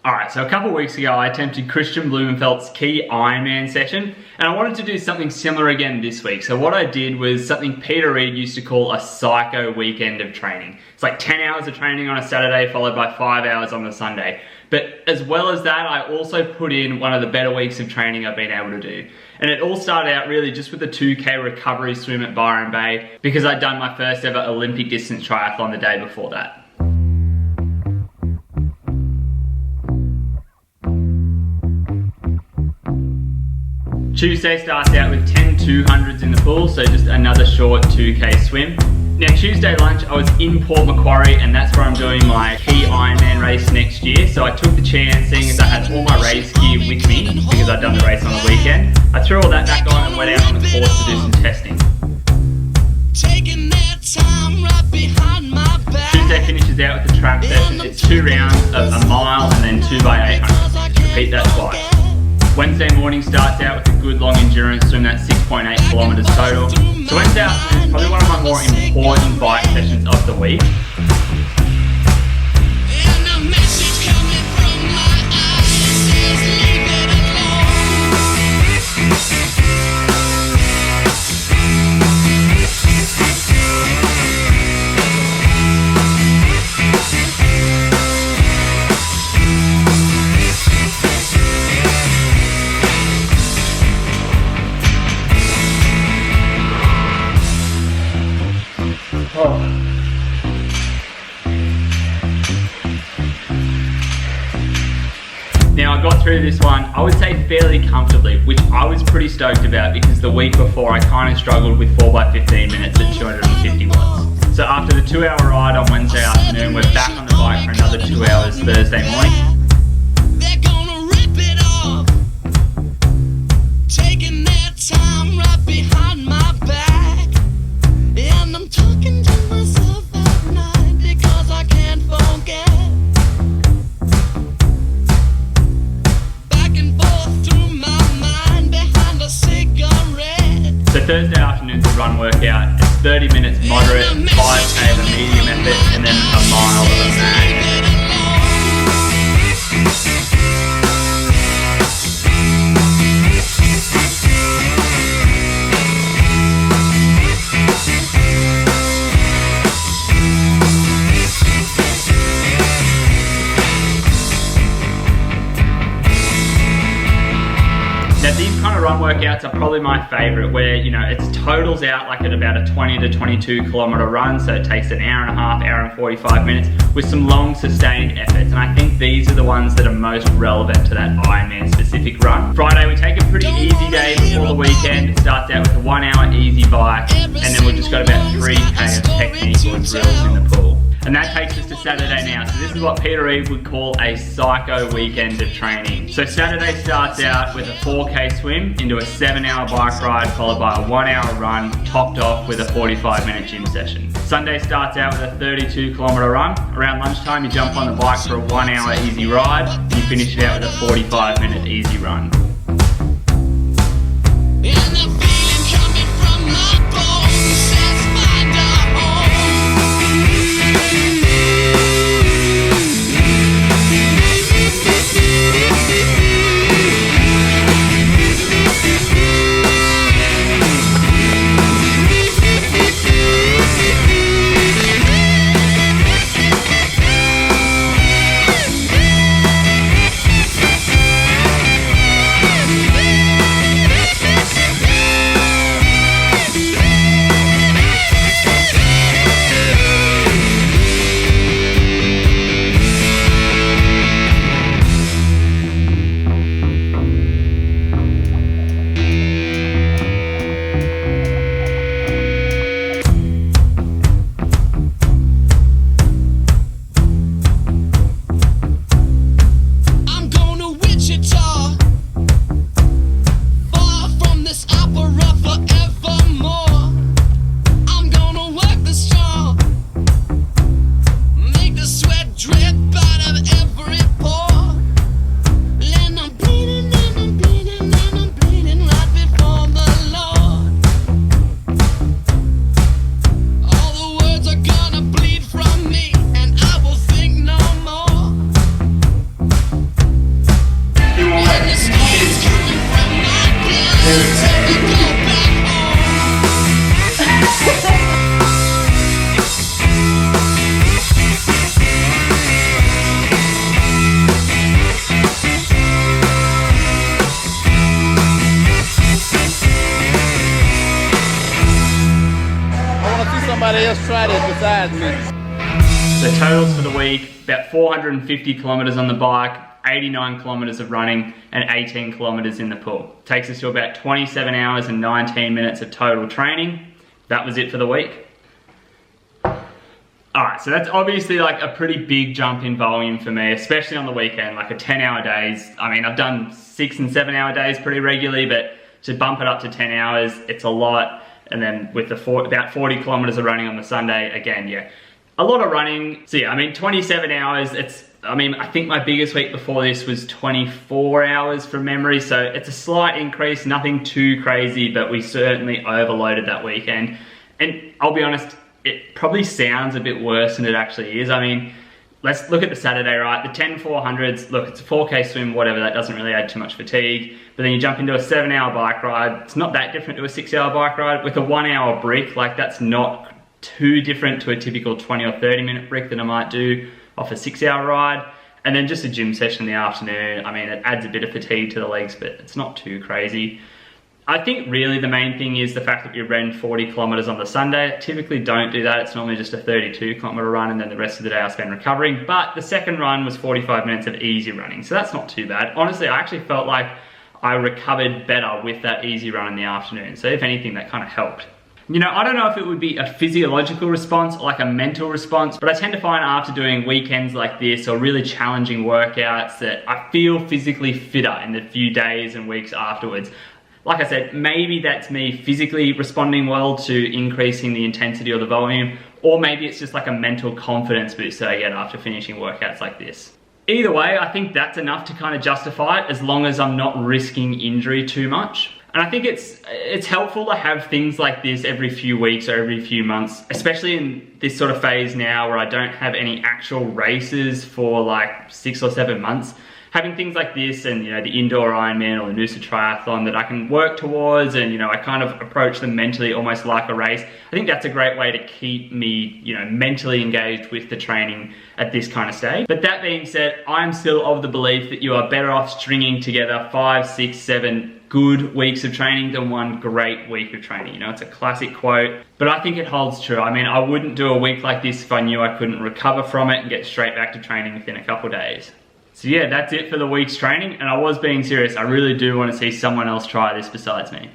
Alright, so a couple of weeks ago I attempted Christian Blumenfeld's key Ironman session, and I wanted to do something similar again this week. So what I did was something Peter Reid used to call a psycho weekend of training. It's like 10 hours of training on a Saturday followed by 5 hours on a Sunday. But as well as that, I also put in one of the better weeks of training I've been able to do. And it all started out really just with a 2K recovery swim at Byron Bay because I'd done my first ever Olympic distance triathlon the day before that. Tuesday starts out with 10 200s in the pool, so just another short 2K swim. Now Tuesday lunch I was in Port Macquarie, and that's where I'm doing my key Ironman race next year. So I took the chance, seeing as I had all my race gear with me because I'd done the race on the weekend. I threw all that back on and went out on the course to do some testing. Tuesday finishes out with the track session. It's 2 rounds of a mile and then 2x800. Repeat that twice. Wednesday morning starts out with a good long endurance swim, that's 6.8 kilometers total. So Wednesday afternoon is probably one of my more important bike sessions of the week. Now I got through this one, I would say fairly comfortably, which I was pretty stoked about because the week before I kind of struggled with 4x15 minutes at 250 watts. So after the 2-hour ride on Wednesday afternoon, we're back on the bike for another 2 hours Thursday morning. They're gonna rip it off, taking their time right behind my back, and I'm talking to myself at night because I can't forget. So Thursday afternoon's a run workout. It's 30 minutes moderate, 5K of a medium effort, and then a mile of a mag. Now these kind of run workouts are probably my favorite, where it totals out like at about a 20 to 22 kilometer run, so it takes an hour and a half, hour and 45 minutes with some long sustained efforts, and I think these are the ones that are most relevant to that Ironman specific run. Friday we take a pretty easy day before the weekend. It starts out with a 1 hour easy bike, and then we've just got about 3K of technical drills in the pool. And that takes us to Saturday now. So this is what Peter Reid would call a psycho weekend of training. So Saturday starts out with a 4K swim into a 7-hour bike ride followed by a 1-hour run, topped off with a 45-minute gym session. Sunday starts out with a 32-kilometer run. Around lunchtime you jump on the bike for a 1-hour easy ride, and you finish it out with a 45-minute easy run. just tried it beside me. The totals for the week, about 450 kilometers on the bike, 89 kilometers of running, and 18 kilometers in the pool. Takes us to about 27 hours and 19 minutes of total training. That was it for the week. Alright, so that's obviously like a pretty big jump in volume for me, especially on the weekend, like a 10-hour days. I mean, I've done 6 and 7-hour days pretty regularly, but to bump it up to 10 hours, it's a lot. And then with the about 40 kilometers of running on the Sunday, again, yeah, a lot of running. So yeah, I mean, 27 hours, I think my biggest week before this was 24 hours from memory, so it's a slight increase, nothing too crazy, but we certainly overloaded that weekend. And I'll be honest, it probably sounds a bit worse than it actually is. I mean, let's look at the Saturday, right? The 10-400s, look, it's a 4K swim, whatever, that doesn't really add too much fatigue. But then you jump into a 7-hour bike ride. It's not that different to a 6-hour bike ride. With a 1-hour brick, like that's not too different to a typical 20 or 30-minute brick that I might do off a 6-hour ride. And then just a gym session in the afternoon. I mean, it adds a bit of fatigue to the legs, but it's not too crazy. I think really the main thing is the fact that we ran 40 kilometers on the Sunday. I typically don't do that. It's normally just a 32-kilometer run, and then the rest of the day I spend recovering. But the second run was 45 minutes of easy running, so that's not too bad. Honestly, I actually felt like I recovered better with that easy run in the afternoon. So if anything, that kind of helped. You know, I don't know if it would be a physiological response or like a mental response, but I tend to find after doing weekends like this or really challenging workouts that I feel physically fitter in the few days and weeks afterwards. Like I said, maybe that's me physically responding well to increasing the intensity or the volume, or maybe it's just like a mental confidence boost that I get after finishing workouts like this. Either way, I think that's enough to kind of justify it as long as I'm not risking injury too much. And I think it's helpful to have things like this every few weeks or every few months, especially in this sort of phase now where I don't have any actual races for like 6 or 7 months. Having things like this and, you know, the indoor Ironman or the Noosa Triathlon that I can work towards and, you know, I kind of approach them mentally almost like a race. I think that's a great way to keep me, you know, mentally engaged with the training at this kind of stage. But that being said, I'm still of the belief that you are better off stringing together 5, 6, 7 good weeks of training than one great week of training. You know, it's a classic quote, but I think it holds true. I mean, I wouldn't do a week like this if I knew I couldn't recover from it and get straight back to training within a couple of days. So yeah, that's it for the week's training, and I was being serious. I really do want to see someone else try this besides me.